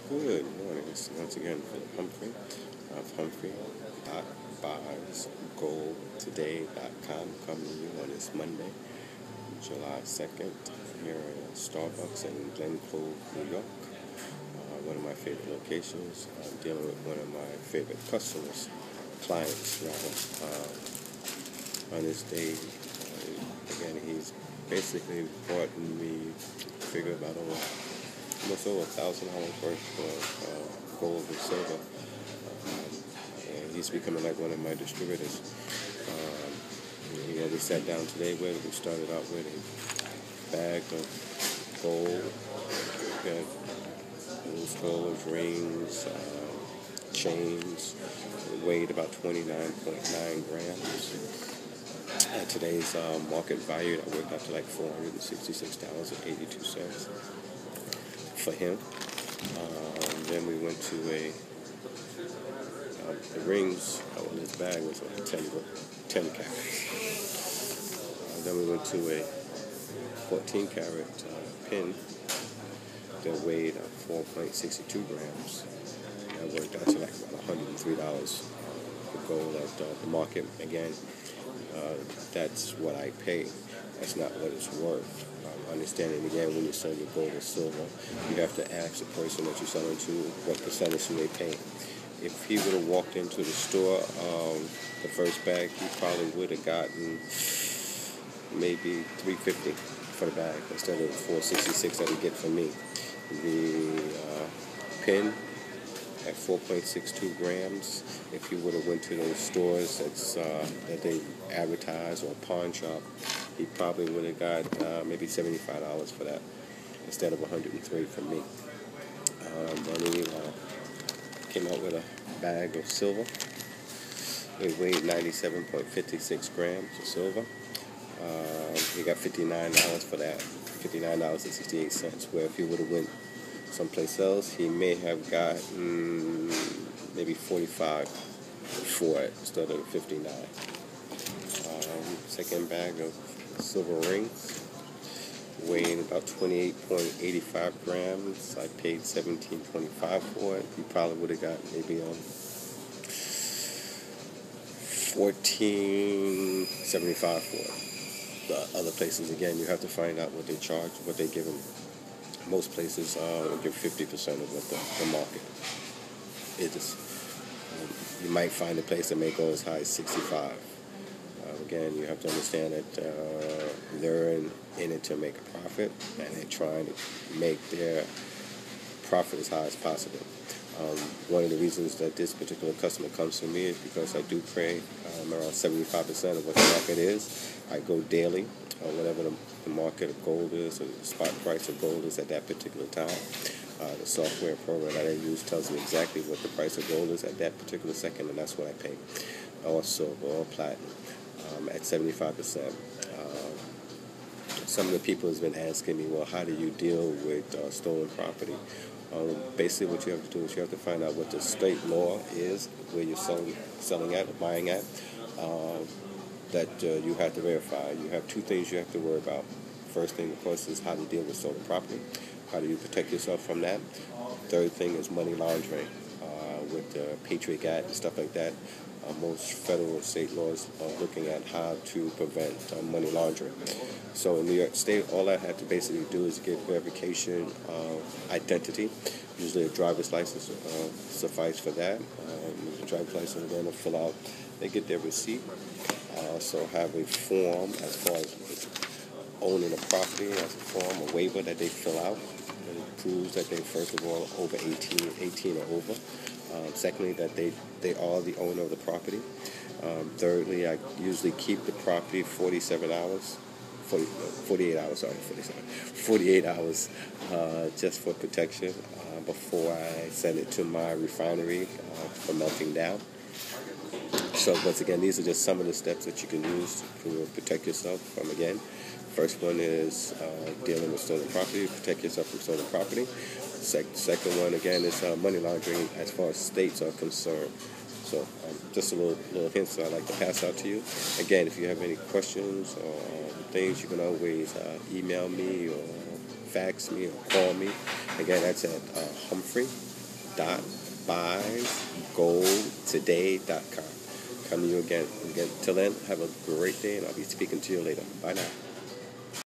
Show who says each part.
Speaker 1: Good morning. It's once again Philip Humphrey of Humphrey.buysgoldtoday.com coming to you on this Monday, July 2nd, here at Starbucks in Glen Cove, New York. One of my favorite locations. I'm dealing with one of my favorite clients rather. On this day, again, he's basically bought me, figure about almost over $1,000 worth of gold and silver. And he's becoming like one of my distributors. We sat down today with, we started out with a bag of gold, gold rings, chains. It weighed about 29.9 grams. At today's market value, that worked out to like $466.82 for him. Then we went to the rings in his bag was like 10 carats. Then we went to a 14 carat pin that weighed 4.62 grams. That worked out to like about $103 for gold at the market. Again, that's what I pay. That's not what it's worth. Understanding again, when you sell your gold or silver, you have to ask the person that you're selling to what percentage they pay. If he would have walked into the store, the first bag, he probably would have gotten maybe $350 for the bag instead of $466 that he get from me. The pin at 4.62 grams, if you would have went to those stores that they advertise or pawn shop, he probably would have got maybe $75 for that instead of $103 from me. Then he came out with a bag of silver. It weighed 97.56 grams of silver. He got $59 for that, $59.68. Where if he would have went someplace else, he may have gotten maybe $45 for it instead of $59. Second bag of silver rings, weighing about 28.85 grams. I paid $17.25 for it. He probably would have got maybe $14.75 for it. The other places, again, you have to find out what they charge, what they give them. Most places will give 50% of what the market is. You might find a place that may go as high as 65. Again, you have to understand that they're in it to make a profit, and they're trying to make their profit as high as possible. One of the reasons that this particular customer comes to me is because I do pay around 75% of what the market is. I go daily, whatever the market of gold is, or the spot price of gold is at that particular time. The software program that I use tells me exactly what the price of gold is at that particular second, and that's what I pay, or silver, or platinum, at 75%. Some of the people has been asking me, well, how do you deal with stolen property? Basically, what you have to do is you have to find out what the state law is, where you're selling at or buying at, that you have to verify. You have two things you have to worry about. First thing, of course, is how to deal with stolen property. How do you protect yourself from that? Third thing is money laundering. With the Patriot Act and stuff like that, most federal and state laws are looking at how to prevent money laundering. So in New York State, all I have to basically do is get verification of identity. Usually a driver's license suffice for that. The driver's license, then they'll fill out, they get their receipt. Also have a form as far as owning a property, as a form, a waiver that they fill out. It proves that they, first of all, over 18 or over. Secondly, that they are the owner of the property. Thirdly, I usually keep the property 48 hours, just for protection before I send it to my refinery for melting down. So once again, these are just some of the steps that you can use to protect yourself from, again, first one is dealing with stolen property, protect yourself from stolen property. Second one, again, is money laundering as far as states are concerned. So just a little hints I'd like to pass out to you. Again, if you have any questions or things, you can always email me or fax me or call me. Again, that's at Humphrey www.buysgoldtoday.com. Come to you again. Till then, have a great day, and I'll be speaking to you later. Bye now.